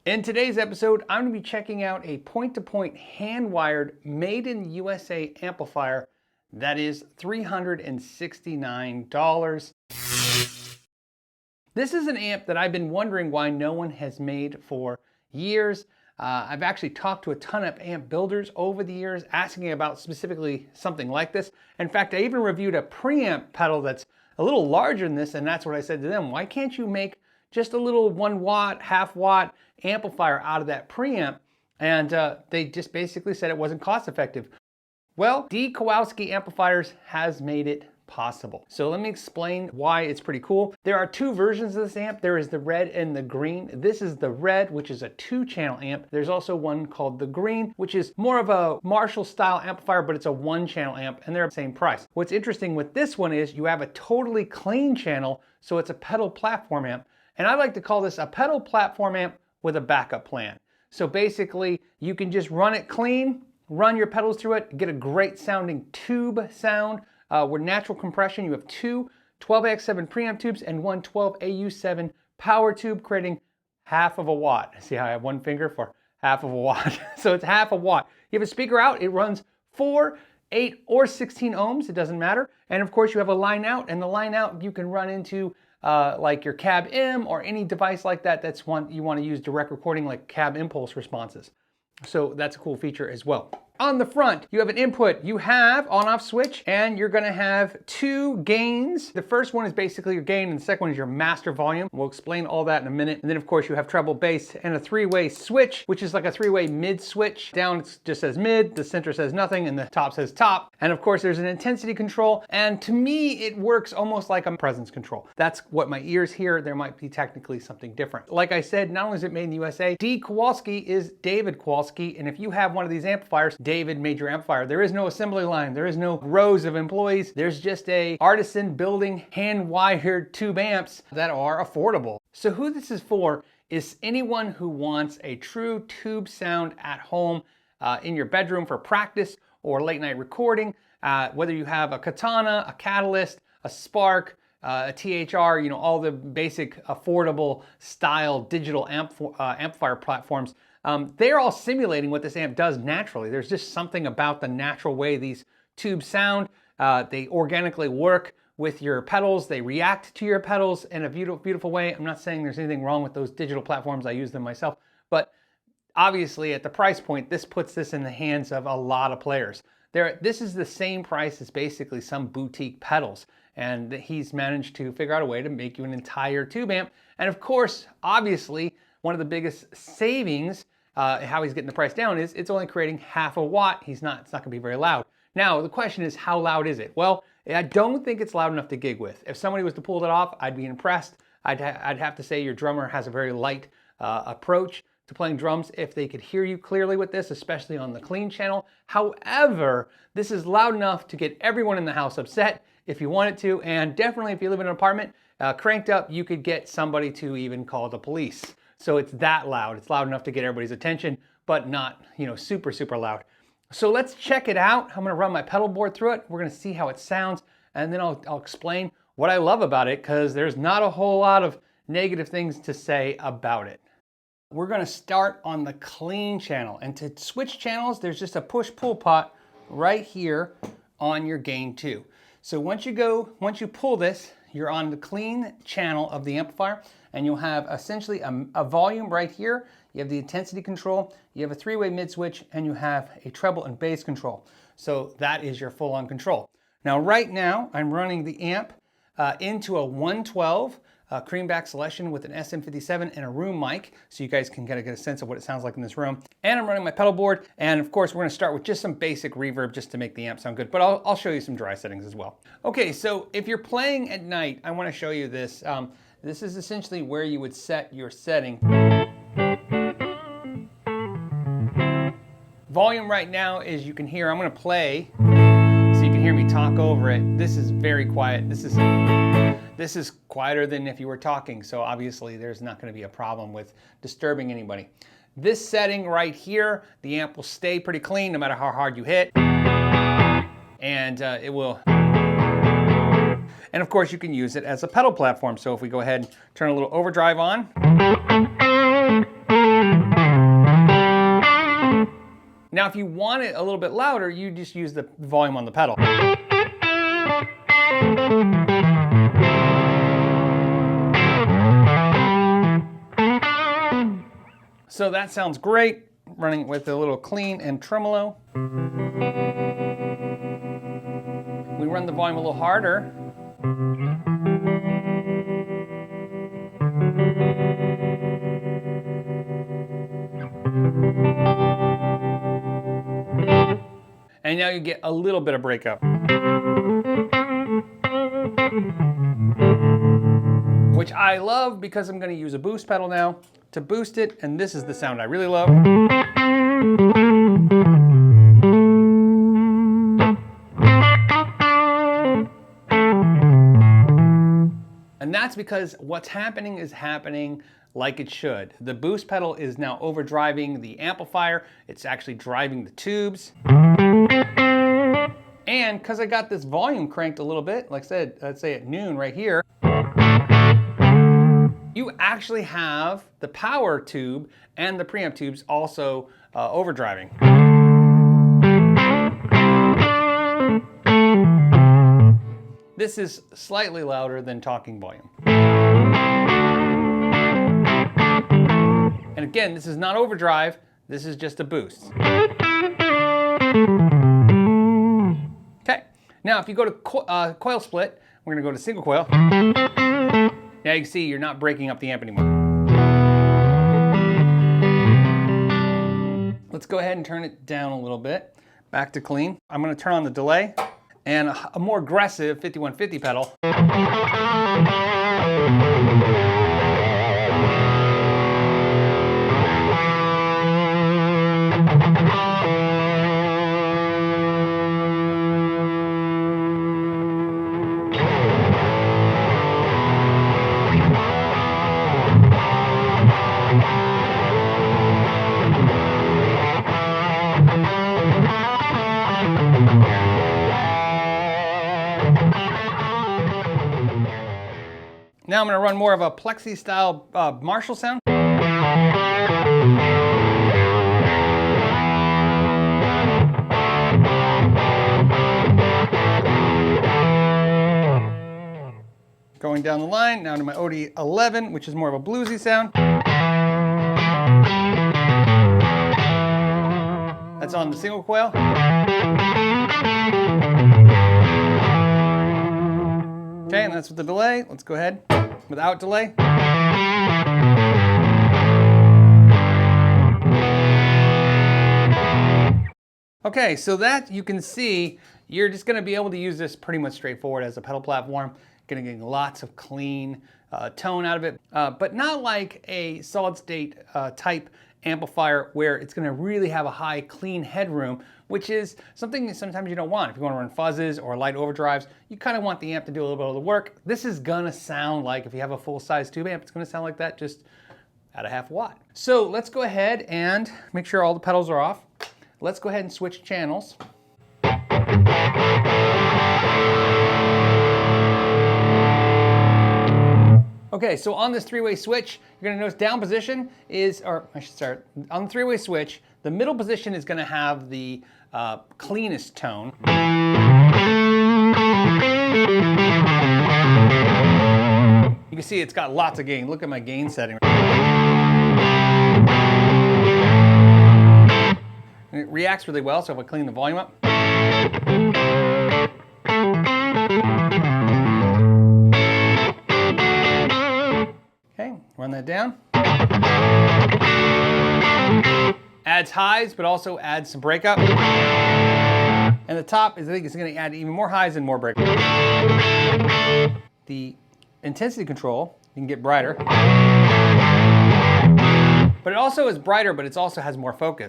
In today's episode, I'm going to be checking out a point-to-point hand-wired made in USA amplifier that is $369. This is an amp that I've been wondering why no one has made for years. I've actually talked to a ton of amp builders over the years asking about specifically something like this. In fact, I even reviewed a preamp pedal that's a little larger than this, and that's what I said to them. Why can't you make just a little 1 watt, half watt amplifier out of that preamp? And they just basically said it wasn't cost effective. Well, kowalskiamplifiers has made it possible. So let me explain why it's pretty cool. There are two versions of this amp. There is the red and the green. This is the red, which is a 2-channel amp. There's also one called the green, which is more of a Marshall style amplifier, but it's a 1-channel amp, and they're the same price. What's interesting with this one is you have a totally clean channel, so it's a pedal platform amp. And I like to call this a pedal platform amp with a backup plan. So basically, you can just run it clean, run your pedals through it, get a great sounding tube sound. With natural compression, you have two 12AX7 preamp tubes and one 12AU7 power tube, creating half of a watt. See how I have one finger for half of a watt? So it's half a watt. You have a speaker out, it runs 4, 8, or 16 ohms, it doesn't matter. And of course you have a line out, and the line out you can run into like your cab M or any device like that that's one you want to use direct recording, like cab impulse responses. So that's a cool feature as well. On the front, you have an input. You have on-off switch, and you're gonna have 2 gains. The first one is basically your gain, and the second one is your master volume. We'll explain all that in a minute. And then of course you have treble, bass, and a 3-way switch, which is like a 3-way mid switch. Down it just says mid, the center says nothing, and the top says top. And of course there's an intensity control, and to me it works almost like a presence control. That's what my ears hear. There might be technically something different. Like I said, not only is it made in the USA, D. Kowalski is David Kowalski, and if you have one of these amplifiers, David made your amplifier. There is no assembly line. There is no rows of employees. There's just a artisan building hand-wired tube amps that are affordable. So who this is for is anyone who wants a true tube sound at home, in your bedroom for practice or late night recording, whether you have a Katana, a Catalyst, a Spark, a THR, you know, all the basic affordable style digital amplifier platforms. They're all simulating what this amp does naturally. There's just something about the natural way these tubes sound. They organically work with your pedals. They react to your pedals in a beautiful, beautiful way. I'm not saying there's anything wrong with those digital platforms. I use them myself. But obviously at the price point, this puts this in the hands of a lot of players. This is the same price as basically some boutique pedals. And he's managed to figure out a way to make you an entire tube amp. And of course, obviously, one of the biggest savings, how he's getting the price down, is it's only creating half a watt. It's not gonna be very loud. Now, the question is, how loud is it? Well, I don't think it's loud enough to gig with. If somebody was to pull it off, I'd be impressed. I'd have to say your drummer has a very light approach to playing drums if they could hear you clearly with this, especially on the clean channel. However, this is loud enough to get everyone in the house upset if you want it to, and definitely if you live in an apartment, cranked up, you could get somebody to even call the police. So it's that loud. It's loud enough to get everybody's attention, but not, you know, super, super loud. So let's check it out. I'm gonna run my pedal board through it. We're gonna see how it sounds, and then I'll explain what I love about it, because there's not a whole lot of negative things to say about it. We're gonna start on the clean channel, and to switch channels, there's just a push-pull pot right here on your gain 2. So once you pull this, you're on the clean channel of the amplifier, and you'll have essentially a volume right here. You have the intensity control, you have a 3-way mid switch, and you have a treble and bass control. So that is your full-on control. Now right now, I'm running the amp into a 112 creamback selection with an SM57 and a room mic, so you guys can kind of get a sense of what it sounds like in this room. And I'm running my pedal board, and of course we're going to start with just some basic reverb just to make the amp sound good, but I'll show you some dry settings as well. Okay, so if you're playing at night, I want to show you this. This is essentially where you would set your setting. Volume right now, as you can hear, I'm going to play so you can hear me talk over it. This is very quiet. This is quieter than if you were talking, so obviously there's not going to be a problem with disturbing anybody. This setting right here, the amp will stay pretty clean no matter how hard you hit, and it will. And of course you can use it as a pedal platform. So if we go ahead and turn a little overdrive on, Now, if you want it a little bit louder, you just use the volume on the pedal. So that sounds great, running it with a little clean and tremolo. We run the volume a little harder. And now you get a little bit of breakup, which I love because I'm going to use a boost pedal now to boost it, and this is the sound I really love. And that's because what's happening is happening like it should. The boost pedal is now overdriving the amplifier. It's actually driving the tubes. And because I got this volume cranked a little bit, like I said, let's say at noon right here, you actually have the power tube and the preamp tubes also overdriving. This is slightly louder than talking volume. And again, this is not overdrive, this is just a boost. Okay, now if you go to coil split, we're gonna go to single coil. Now you can see you're not breaking up the amp anymore. Let's go ahead and turn it down a little bit, back to clean. I'm gonna turn on the delay and a more aggressive 5150 pedal. Now I'm going to run more of a plexi style Marshall sound. Going down the line, now to my OD11, which is more of a bluesy sound. That's on the single coil. Okay, and that's with the delay. Let's go ahead without delay. Okay, so that you can see, you're just going to be able to use this pretty much straightforward as a pedal platform. Going to get lots of clean tone out of it, but not like a solid state type amplifier where it's going to really have a high clean headroom, which is something that sometimes you don't want. If you want to run fuzzes or light overdrives, you kind of want the amp to do a little bit of the work. This is going to sound like, if you have a full size tube amp, it's going to sound like that, just at a half watt. So let's go ahead and make sure all the pedals are off. Let's go ahead and switch channels. Okay, so on this three-way switch, you're gonna notice down position is, or I should start, on the three-way switch, the middle position is gonna have the cleanest tone. You can see it's got lots of gain. Look at my gain setting. And it reacts really well, so if I clean the volume up. Okay, run that down. Adds highs, but also adds some breakup. And the top is, I think it's going to add even more highs and more breakup. The intensity control, you can get brighter. But it also is brighter, but it also has more focus.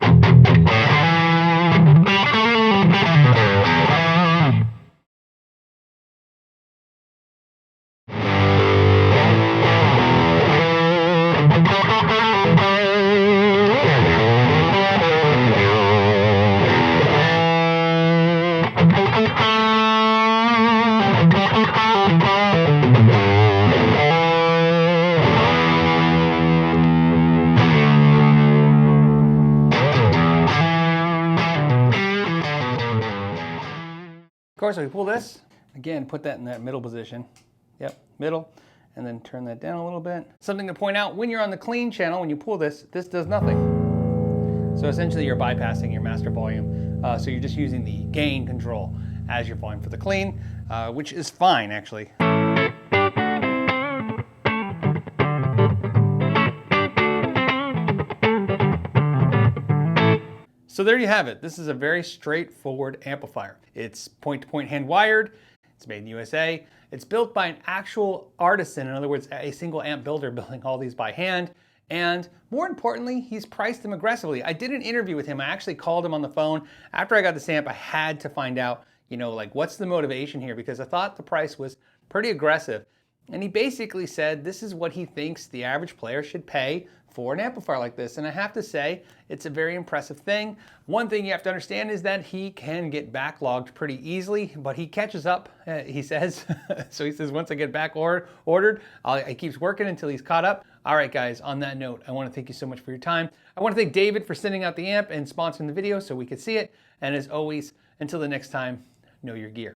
Of course, we pull this, again, put that in that middle position. Yep, middle, and then turn that down a little bit. Something to point out, when you're on the clean channel, when you pull this does nothing. So essentially you're bypassing your master volume. So you're just using the gain control as your volume for the clean, which is fine actually. So there you have it. This is a very straightforward amplifier. It's point-to-point hand wired. It's made in the USA. It's built by an actual artisan, in other words, a single amp builder building all these by hand. And more importantly, he's priced them aggressively. I did an interview with him. I actually called him on the phone. After I got this amp, I had to find out, like what's the motivation here? Because I thought the price was pretty aggressive. And he basically said this is what he thinks the average player should pay for an amplifier like this. And I have to say, it's a very impressive thing. One thing you have to understand is that he can get backlogged pretty easily, but he catches up, he says. So he says, once I get back ordered, he keeps working until he's caught up. All right, guys, on that note, I want to thank you so much for your time. I want to thank David for sending out the amp and sponsoring the video so we could see it. And as always, until the next time, know your gear.